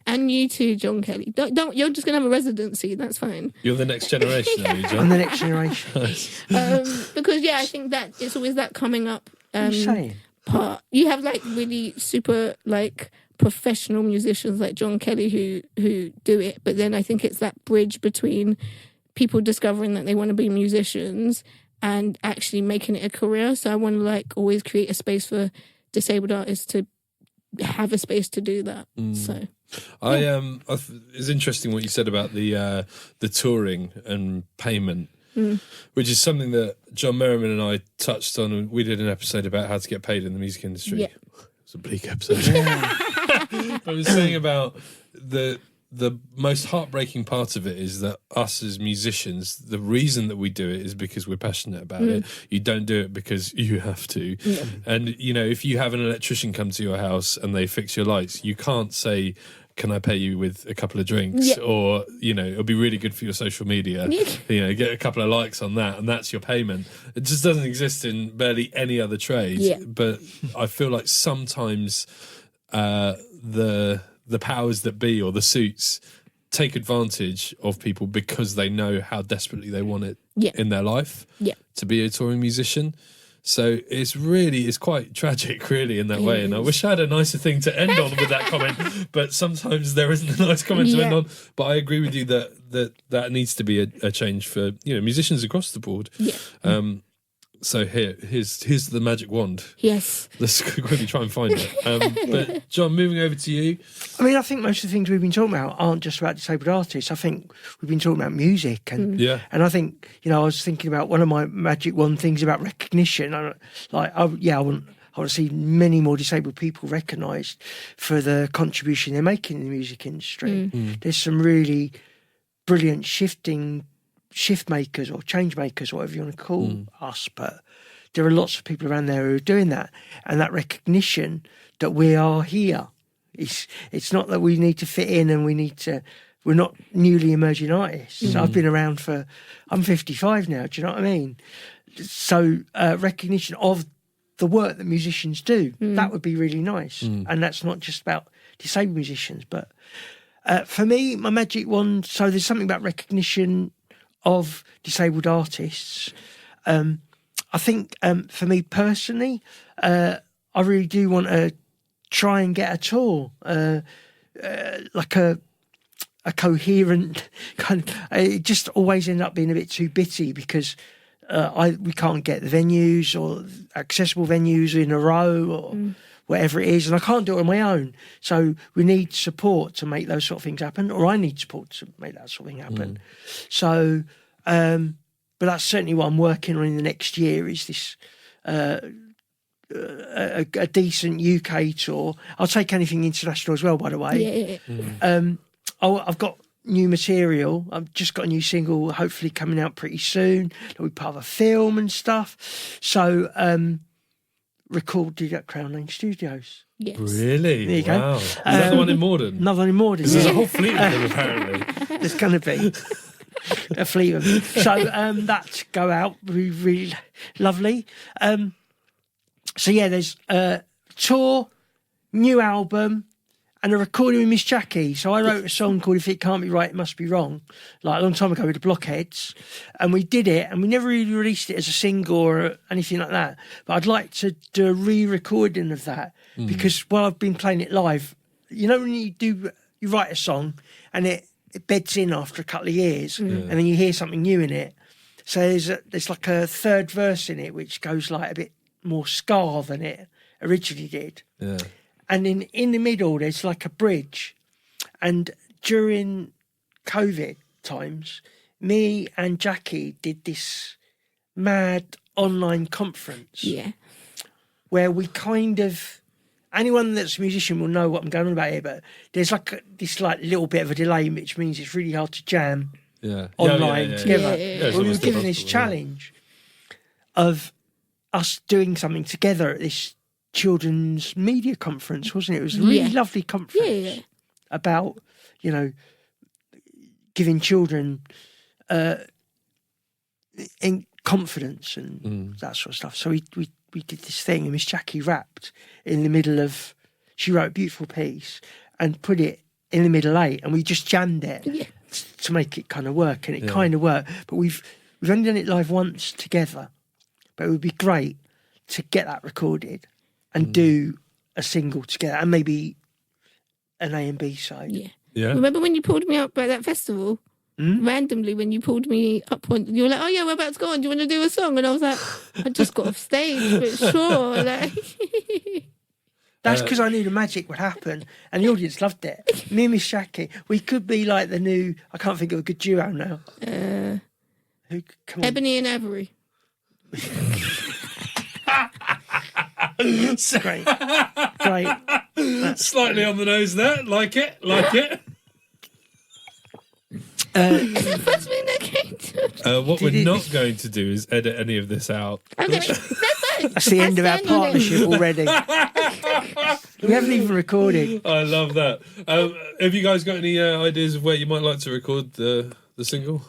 and you too, John Kelly, don't you're just gonna have a residency, that's fine. You're the next generation, are you, John? I'm the next generation. Because I think that it's always that coming up What are you saying? part. You have like really super like professional musicians like John Kelly who do it, but then I think it's that bridge between people discovering that they want to be musicians and actually making it a career. So I want to like always create a space for disabled artists to have a space to do that. So it's interesting what you said about the touring and payment, which is something that John Merriman and I touched on. We did an episode about how to get paid in the music industry. Yeah. It's a bleak episode. I was saying about the most heartbreaking part of it is that us as musicians, the reason that we do it is because we're passionate about it. You don't do it because you have to. And, you know, if you have an electrician come to your house and they fix your lights, you can't say, can I pay you with a couple of drinks? Yeah. Or, it'll be really good for your social media. Get a couple of likes on that, and that's your payment. It just doesn't exist in barely any other trade. Yeah. But I feel like sometimes the powers that be, or the suits, take advantage of people because they know how desperately they want it in their life to be a touring musician. So it's quite tragic, really, in that way. And I wish I had a nicer thing to end on with that comment, but sometimes there isn't a nice comment to end on. But I agree with you that needs to be a change for musicians across the board. Yeah. So here's the magic wand. Yes. Let's quickly try and find it. But John, moving over to you. I mean, I think most of the things we've been talking about aren't just about disabled artists. I think we've been talking about music, and I think I was thinking about one of my magic wand things about recognition. I want to see many more disabled people recognised for the contribution they're making in the music industry. There's some really brilliant shift makers or change makers, whatever you want to call us, but there are lots of people around there who are doing that, and that recognition that we are here. It's not that we need to fit in and we're not newly emerging artists. I've been around I'm 55 now, do you know what I mean? So recognition of the work that musicians do, that would be really nice. And that's not just about disabled musicians, but for me, my magic wand, so there's something about recognition of disabled artists. I think for me personally, I really do want to try and get a tour, like a coherent kind of. It just always end up being a bit too bitty because we can't get the venues or accessible venues in a row or whatever it is, and I can't do it on my own. So we need support to make those sort of things happen, or I need support to make that sort of thing happen. So, but that's certainly what I'm working on in the next year, is this a decent UK tour. I'll take anything international as well, by the way. I've got new material. I've just got a new single, hopefully coming out pretty soon. It'll be part of a film and stuff. So, recorded at Crown Lane Studios. Yes. Really? There you go. Is that the one in Morden? Another one in Morden. There's a whole fleet of them, apparently. There's going to be a fleet of them. So that go out, really, really lovely. So yeah, there's a tour, new album, and a recording with Miss Jacqui. So I wrote a song called "If It Can't Be Right, It Must Be Wrong," like a long time ago with the Blockheads, and we did it, and we never really released it as a single or anything like that. But I'd like to do a re-recording of that because while I've been playing it live, when you write a song and it beds in after a couple of years, and then you hear something new in it. So there's like a third verse in it which goes like a bit more ska than it originally did. Yeah. And in the middle, there's like a bridge. And during COVID times, me and Jacqui did this mad online conference. Yeah. Where we kind of... Anyone that's a musician will know what I'm going on about here, but there's like this like little bit of a delay, which means it's really hard to jam online together. We were given this challenge of us doing something together at this children's media conference, wasn't it? It was a really lovely conference about, giving children in confidence and that sort of stuff. So we did this thing, and Miss Jacqui rapped in the middle of... She wrote a beautiful piece and put it in the middle 8, and we just jammed it to make it kind of work, and it kind of worked. But we've only done it live once together, but it would be great to get that recorded and do a single together, and maybe an A and B side. Yeah. Remember when you pulled me up at that festival? Randomly, when you pulled me up, you were like, "Oh yeah, we're about to go on. Do you want to do a song?" And I was like, "I just got off stage, but sure." Like, that's because I knew the magic would happen, and the audience loved it. Me and Miss Jacqui, we could be like the new... I can't think of a good duo now. Who? Come on. Ebony and Avery. Great. Slightly on the nose there. Like it. First thing that came to what we're not going to do is edit any of this out. Okay, that's fine. That's the end of our stand on it. partnership already. We haven't even recorded. I love that. Have you guys got any ideas of where you might like to record the single?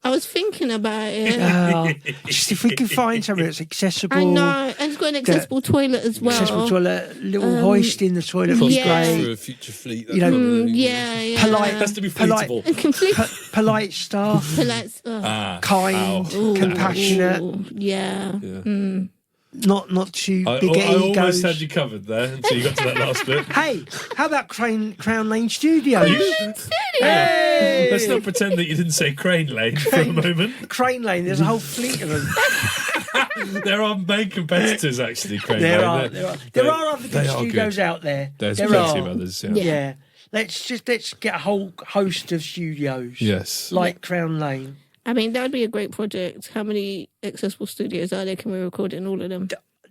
I was thinking about it. Just if we can find somewhere that's accessible. I know, and it's got an accessible toilet as well. Accessible toilet, little hoist in the toilet would be yeah. great. For a future fleet. That You know, kind of thing. Yeah. It has to be fleetable. Polite staff, Polite. kind, compassionate, Yeah. not too big I egos. almost had you covered there until you got to that last bit. Hey, how about Crown Lane Studios? Hey! Let's not pretend that you didn't say Crane Lane for a moment. Crane Lane, there's a whole fleet of them. They're our main competitors, actually, Crane There Lane. are other good studios out there. There's there plenty are. of others, Yeah. Let's get a whole host of studios. Yes. Like Crown Lane. I mean, that would be a great project. How many accessible studios are there? Can we record in all of them?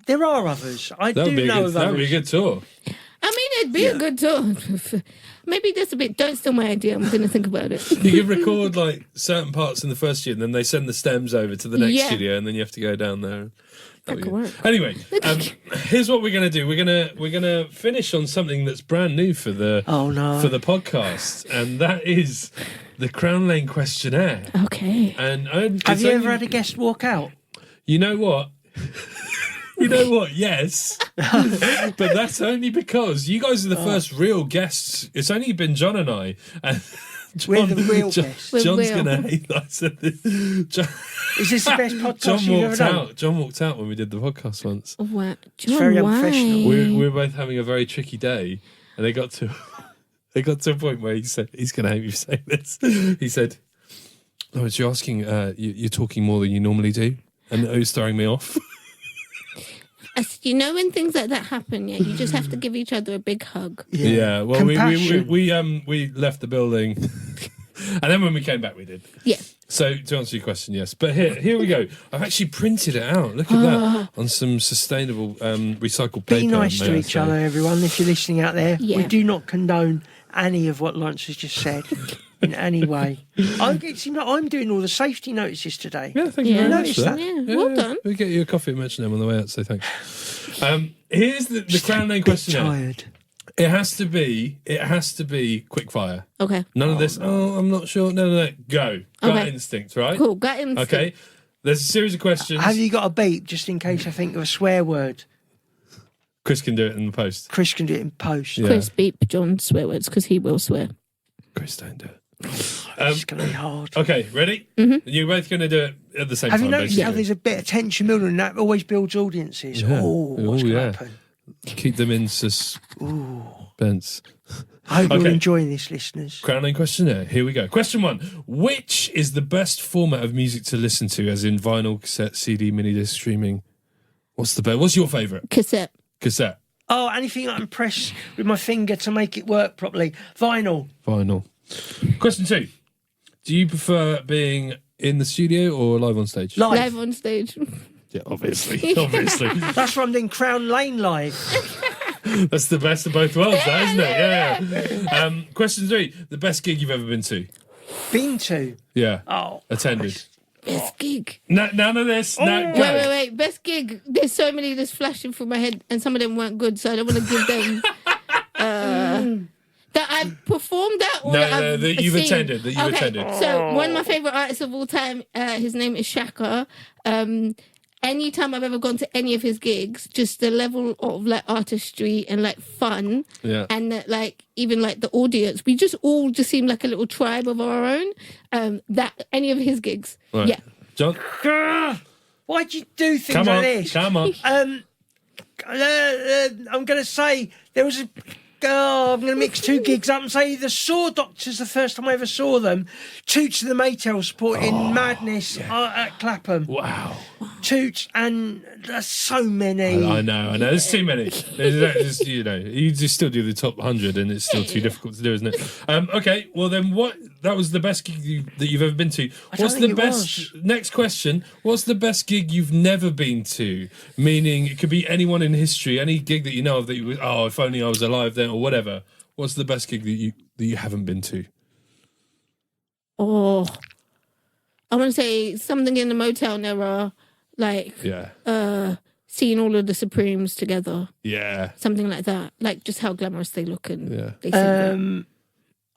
There are others. That would be a good tour. I mean, it'd be a good tour. Maybe that's a bit. Don't steal my idea. I'm going to think about it. You can record like certain parts in the first year, and then they send the stems over to the next studio, and then you have to go down there. That could work. Anyway, here's what we're going to do. We're gonna finish on something that's brand new for the for the podcast, and that is the Crown Lane questionnaire. Okay. And have you ever had a guest walk out? You know what? You know what? Yes. But that's only because you guys are the first real guests. It's only been John and I. And We're the real guests. John's going to hate that I said this. Is this the best podcast you've ever done? John walked out when we did the podcast once. Wow. It's very unprofessional. We were both having a very tricky day, and they got to a point where he said, he's going to hate me for saying this. He said, "Lawrence, you're asking, you're talking more than you normally do," and it was throwing me off. You know, when things like that happen, you just have to give each other a big hug. Yeah. Well, we left the building, and then when we came back, we did. Yeah. So to answer your question, yes. But here we go. I've actually printed it out. Look at that on some sustainable recycled paper. Be nice to each other, everyone. If you're listening out there, we do not condone any of what Lawrence has just said. In any way. It seems like I'm doing all the safety notices today. Yeah, thank you very much for that. Yeah, well done. We'll get you a coffee at Merriman on the way out, so thanks. Here's the Crown Lane questionnaire. Tired. It has to be quick fire. Okay. None of this, I'm not sure. No. Go. Gut instinct, right? Cool, gut instinct. Okay. There's a series of questions. Have you got a beep just in case I think of a swear word? Chris can do it in the post. Chris can do it in post. Yeah. Chris beep John swear words because he will swear. Chris, don't do it. It's going to be hard. Okay, ready? Mm-hmm. You're both going to do it at the same time. Have you noticed basically. how there's a bit of tension building and that always builds audiences? Yeah. What's going to happen? Keep them in suspense. I hope you're enjoying this, listeners. Crown Lane questionnaire. Here we go. Question 1. Which is the best format of music to listen to, as in vinyl, cassette, CD, mini disc, streaming? What's the best? What's your favourite? Cassette. Cassette. Oh, anything I can press with my finger to make it work properly. Vinyl. Question 2. Do you prefer being in the studio or live on stage? Live on stage. Yeah, obviously. That's why I'm doing Crown Lane live. That's the best of both worlds, that, isn't it? Yeah. Question 3. The best gig you've ever been to? Been to? Yeah. Oh. Attended. Best gig. None of this. No, go. Wait. Best gig. There's so many that's flashing through my head, and some of them weren't good, so I don't want to give them. That I've performed at, or that you've seen. attended. That you've attended. So one of my favourite artists of all time, his name is Shaka. Anytime I've ever gone to any of his gigs, just the level of like artistry and like fun, and like even like the audience, we just all just seem like a little tribe of our own. That any of his gigs, right. Yeah. John, why'd you do things like this? Come on. I'm going to say there was a. I'm going to mix two gigs up and say the Saw Doctors, the first time I ever saw them. Toots and the Maytals supporting Madness at Clapham. Wow. Toots, and there's so many. I know. There's too many. You just still do the top 100 and it's still too difficult to do, isn't it? Okay, well then that was the best gig that you've ever been to. What's the best, next question, what's the best gig you've never been to? Meaning it could be anyone in history, any gig that you know of that you would, if only I was alive then, or whatever. What's the best gig that you haven't been to? Oh, I want to say something in the Motown era, like seeing all of the Supremes together. Yeah. Something like that. Like just how glamorous they look and they sing.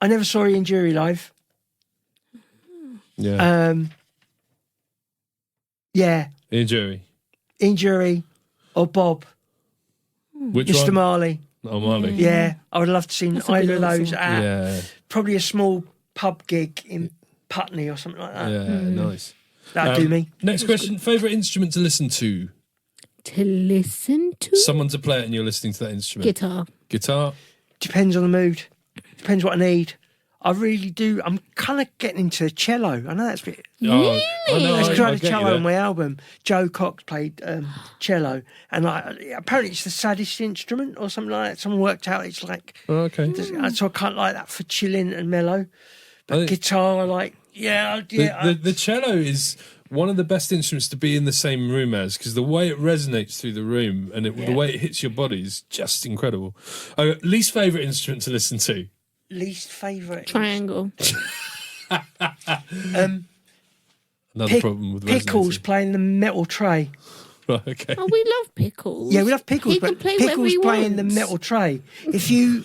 I never saw Ian Jury live. Yeah. Yeah. Ian Jury. Ian Jury or Bob. Which Mr. one? Marley. Oh, Marley. Yeah, I would love to see That's a either good of those answer. at probably a small pub gig in Putney or something like that. Yeah, nice. That'd do me. Next question. Favourite instrument to listen to? To listen to? Someone to play it and you're listening to that instrument. Guitar. Guitar? Depends on the mood. Depends what I need. I really do. I'm kind of getting into cello. I know that's a bit... Oh, I know, That's because I I had get you cello there. on my album. Joe Cox played cello. And apparently it's the saddest instrument or something like that. Someone worked out it's like... Oh, okay. So I can't like that for chilling and mellow. But I think- guitar, I like... The cello is one of the best instruments to be in the same room as, because the way it resonates through the room and the way it hits your body is just incredible. Least favourite instrument to listen to? Least favourite... Triangle. Another problem with Pickles resonating. playing the metal tray. Right, okay. Oh, we love Pickles. Yeah, we love Pickles, He can but play whatever Pickles he playing the wants. metal tray. If you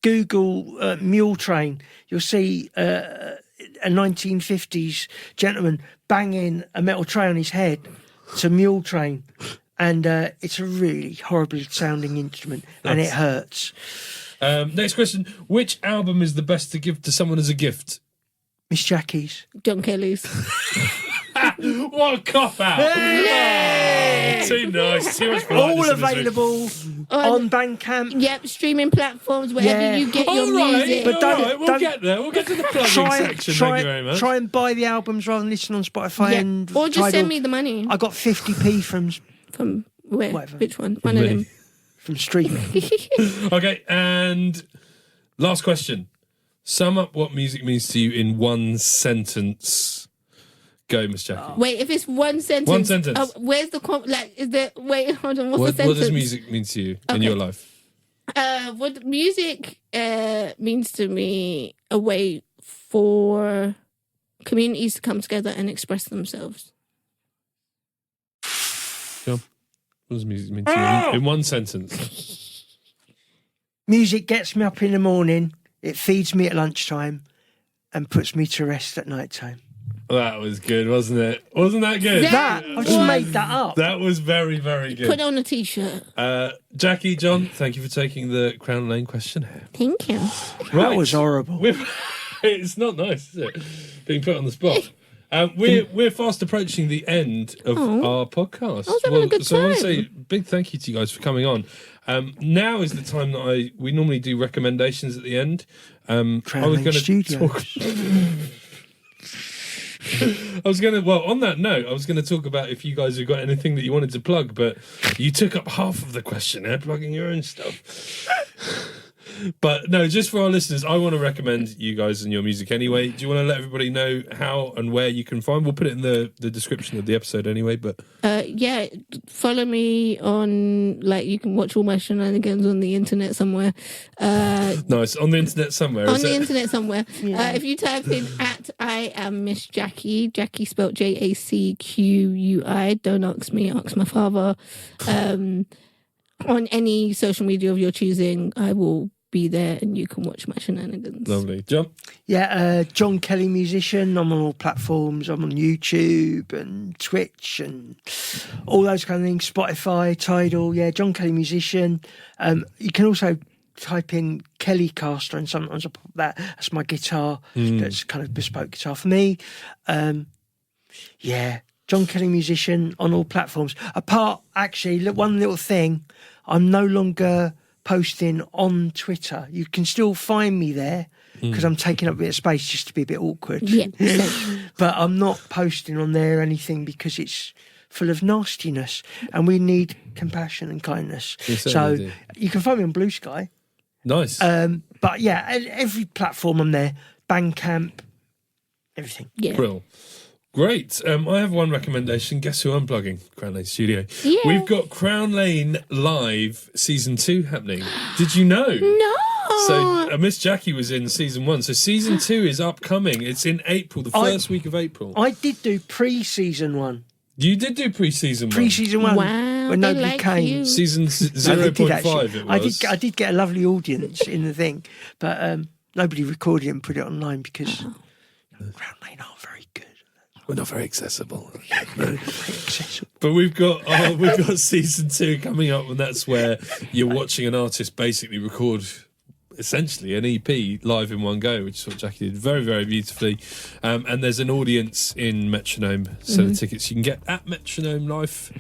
Google Mule Train, you'll see a 1950s gentleman banging a metal tray on his head to Mule Train. And it's a really horrible sounding instrument and it hurts. Next question. Which album is the best to give to someone as a gift? Miss Jacqui's. John Kelly's. What a cop out! Too nice. Too much All politeness in this room. available on Bandcamp. Yep, streaming platforms, wherever Yeah. you get your All right, music. But don't- all right, we'll don't- get there. We'll get to the plugging section. Thank you very much. Try and buy the albums rather than listen on Spotify Yeah. and Or just Tidal. send me the money. I got 50p From where? Whatever. Which one? One of them. from streaming. Okay, and last question. Sum up what music means to you in one sentence. Go, Miss Jacqui. Wait, if it's one sentence. One sentence. Where's the is there? Wait, hold on. What's What the sentence? does music mean to you in Okay. your life? What music means to me a way for communities to come together and express themselves. John, what does music mean to you in one sentence? Music gets me up in the morning, it feeds me at lunchtime, and puts me to rest at night time. That was good, wasn't it? Wasn't that good? That, I've just made that up. That was very, very good. Put on a t-shirt. Jacqui, John, thank you for taking the Crown Lane questionnaire. Thank you. That was horrible. It's not nice, is it? Being put on the spot. We're fast approaching the end of our podcast. I was having a good so I want to time. say big thank you to you guys for coming on. Now is the time that we normally do recommendations at the end. I was Lane going to Studios. talk. On that note, I was going to talk about if you guys have got anything that you wanted to plug, but you took up half of the questionnaire plugging your own stuff. But no, just for our listeners, I want to recommend you guys and your music anyway. Do you want to let everybody know how and where you can find? We'll put it in the description of the episode anyway. But Yeah, follow me on, you can watch all my shenanigans on the internet somewhere. nice, on the internet somewhere. On is the it? internet somewhere. If you type in I am Miss Jacqui, Jacqui spelled JACQUI. Don't ask me, ask my father. On any social media of your choosing, I will be there and you can watch my shenanigans. Lovely. John? Yeah, John Kelly Musician. I'm on all platforms. I'm on YouTube and Twitch and all those kind of things. Spotify, Tidal. Yeah, John Kelly Musician. You can also type in Kelly Caster and sometimes I put that. That's my guitar. That's kind of bespoke guitar for me. Yeah, John Kelly Musician on all platforms. Actually, one little thing. I'm no longer posting on Twitter. You can still find me there because I'm taking up a bit of space just to be a bit awkward. Yeah. But I'm not posting on there anything because it's full of nastiness and we need compassion and kindness. We So certainly do. you can find me on Blue Sky. Nice. But yeah, every platform I'm there. Bandcamp, everything. Yeah. Brill. Great. I have one recommendation. Guess who I'm plugging? Crown Lane Studio. Yeah. We've got Crown Lane Live Season 2 happening. Did you know? No. So Miss Jacqui was in Season 1. So Season 2 is upcoming. It's in April, the first week of April. I did do pre-season 1. You did do pre-season 1. Pre-season 1. Wow, when they nobody like came. you. Season I did 0.5 actually. it was. I did get a lovely audience in the thing, but nobody recorded it and put it online because Crown Lane aren't very good. We're not very accessible. Very accessible. But we've got season 2 coming up, and that's where you're watching an artist basically record essentially an EP live in one go, which is what Jacqui did very, very beautifully. And there's an audience in Metronome selling tickets you can get at Metronome Live.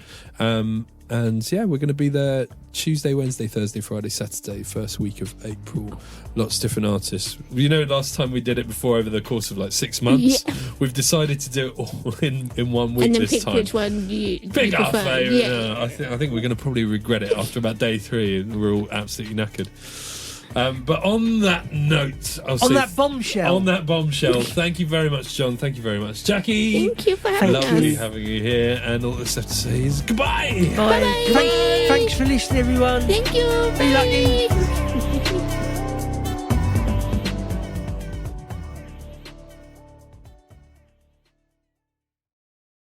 And yeah, we're going to be there Tuesday, Wednesday, Thursday, Friday, Saturday, first week of April. Lots of different artists. You know, last time we did it before over the course of like 6 months, we've decided to do it all in 1 week and then this pick time. which one you Pick our prefer. favourite. Yeah. No, I think we're going to probably regret it after about day 3, and we're all absolutely knackered. But on that note, On that bombshell, thank you very much, John. Thank you very much, Jacqui. Thank you for having Lovely us. having you here, and all that's left to say is goodbye. Bye. Thanks for listening, everyone. Thank you. Be lucky. Bye.